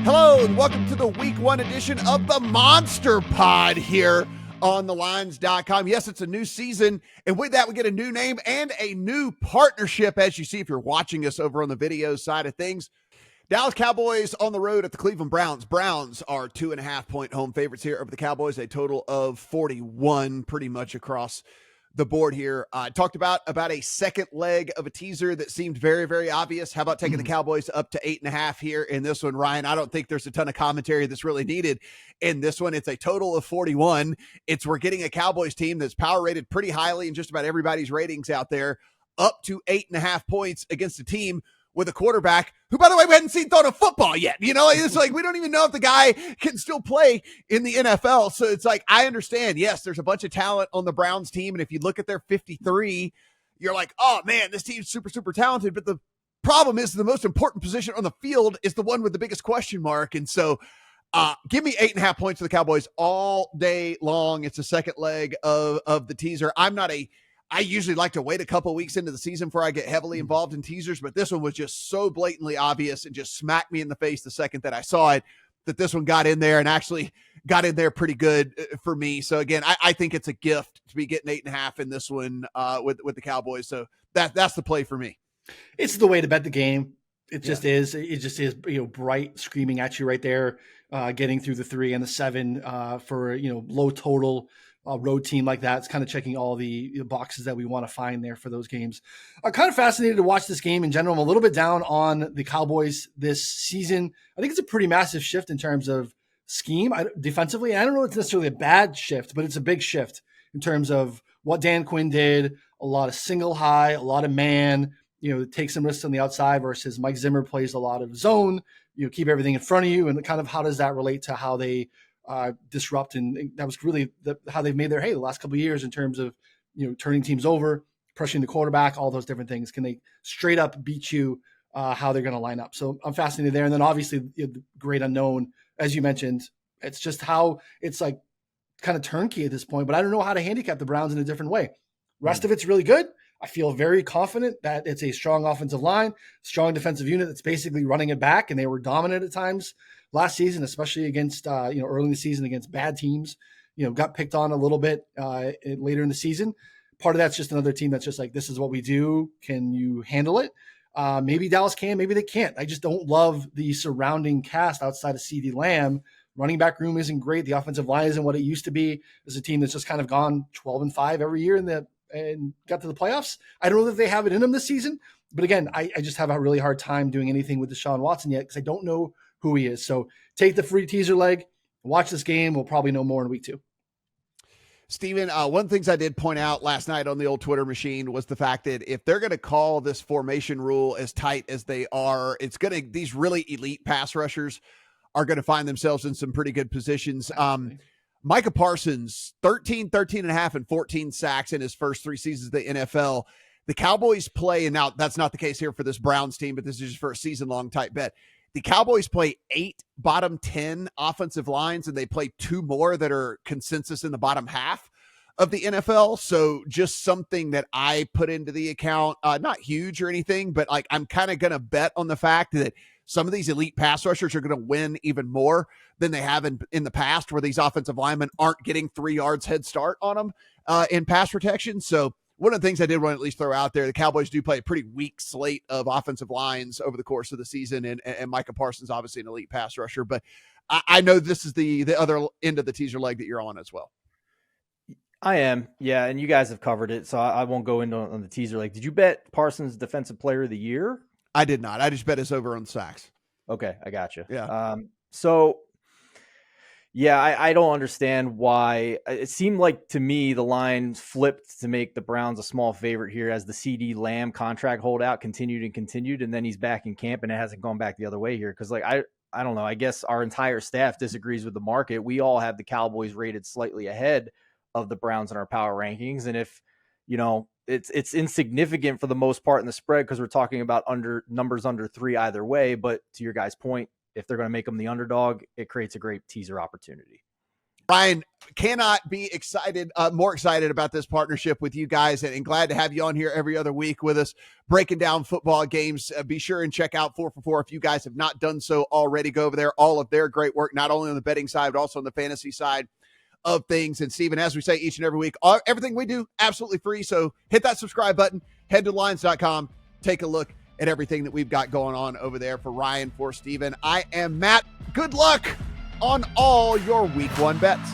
Hello and welcome to the week 1 edition of the Monster Pod here on thelines.com. Yes, it's a new season, and with that we get a new name and a new partnership, as you see if you're watching us over on the video side of things. Dallas Cowboys on the road at the Cleveland Browns. Browns are 2.5-point home favorites here over the Cowboys, a total of 41 pretty much across the board here. Talked about a second leg of a teaser that seemed very, very obvious. How about taking the Cowboys up to 8.5 here in this one, Ryan? I don't think there's a ton of commentary that's really needed in this one. It's a total of 41. We're getting a Cowboys team that's power rated pretty highly in just about everybody's ratings out there, up to 8.5 points against a team with a quarterback who, by the way, we hadn't seen throwing a football yet. You know, it's like we don't even know if the guy can still play in the NFL. So it's like, I understand, yes, there's a bunch of talent on the Browns team. And if you look at their 53, you're like, oh, man, this team's super, super talented. But the problem is the most important position on the field is the one with the biggest question mark. And so give me 8.5 points for the Cowboys all day long. It's the second leg of the teaser. I usually like to wait a couple weeks into the season before I get heavily involved in teasers, but this one was just so blatantly obvious and just smacked me in the face the second that I saw it, that this one got in there and actually got in there pretty good for me. So again, I think it's a gift to be getting 8.5 in this one with the Cowboys. So that's the play for me. It's the way to bet the game. It just is, bright screaming at you right there, getting through the 3 and the 7 for, low total. Road team like that. It's kind of checking all the boxes that we want to find there for those games. I'm kind of fascinated to watch this game in general. I'm a little bit down on the Cowboys this season. I think it's a pretty massive shift in terms of scheme defensively. I don't know if it's necessarily a bad shift, but it's a big shift in terms of what Dan Quinn did. A lot of single high, a lot of man, take some risks on the outside versus Mike Zimmer plays a lot of zone, keep everything in front of you. And kind of how does that relate to how they disrupt, and that was really how they've made their hay the last couple of years in terms of turning teams over, pressuring the quarterback, all those different things. Can they straight up beat you? How they're going to line up? So I'm fascinated there. And then obviously the great unknown, as you mentioned, it's just how it's like kind of turnkey at this point. But I don't know how to handicap the Browns in a different way. Rest of it's really good. I feel very confident that it's a strong offensive line, strong defensive unit that's basically running it back, and they were dominant at times last season, especially against, early in the season against bad teams, got picked on a little bit later in the season. Part of that's just another team that's just like, this is what we do. Can you handle it? Maybe Dallas can, maybe they can't. I just don't love the surrounding cast outside of CeeDee Lamb. Running back room isn't great. The offensive line isn't what it used to be. It's a team that's just kind of gone 12-5 every year and got to the playoffs. I don't know if they have it in them this season, but again, I just have a really hard time doing anything with Deshaun Watson yet because I don't know who he is. So take the free teaser leg, watch this game. We'll probably know more in week 2. Steven, one of the things I did point out last night on the old Twitter machine was the fact that if they're going to call this formation rule as tight as they are, these really elite pass rushers are going to find themselves in some pretty good positions. Micah Parsons, 13.5, and 14 sacks in his first 3 seasons of the NFL. The Cowboys play, and now that's not the case here for this Browns team, but this is just for a season-long type bet. The Cowboys play 8 bottom 10 offensive lines, and they play 2 more that are consensus in the bottom half of the NFL. So just something that I put into the account, not huge or anything, but like I'm kind of going to bet on the fact that some of these elite pass rushers are going to win even more than they have in the past, where these offensive linemen aren't getting 3 yards head start on them in pass protection. So one of the things I did want to at least throw out there, the Cowboys do play a pretty weak slate of offensive lines over the course of the season, and Micah Parsons obviously an elite pass rusher, but I know this is the other end of the teaser leg that you're on as well. I am, yeah, and you guys have covered it, so I won't go into on the teaser leg. Did you bet Parsons Defensive Player of the Year? I did not. I just bet his over on sacks. Okay, I got you. Yeah. Yeah, I don't understand why. It seemed like to me the line flipped to make the Browns a small favorite here as the CeeDee Lamb contract holdout continued, and then he's back in camp and it hasn't gone back the other way here. Because I don't know. I guess our entire staff disagrees with the market. We all have the Cowboys rated slightly ahead of the Browns in our power rankings, and if it's insignificant for the most part in the spread because we're talking about numbers under 3 either way. But to your guys' point, if they're going to make them the underdog, it creates a great teaser opportunity. Ryan, cannot be more excited about this partnership with you guys, and glad to have you on here every other week with us, breaking down football games. Be sure and check out 4 for 4 if you guys have not done so already. Go over there. All of their great work, not only on the betting side, but also on the fantasy side of things. And Steven, as we say each and every week, everything we do, absolutely free. So hit that subscribe button, head to lines.com, take a look at everything that we've got going on over there. For Ryan, for Steven, I am Matt. Good luck on all your week 1 bets.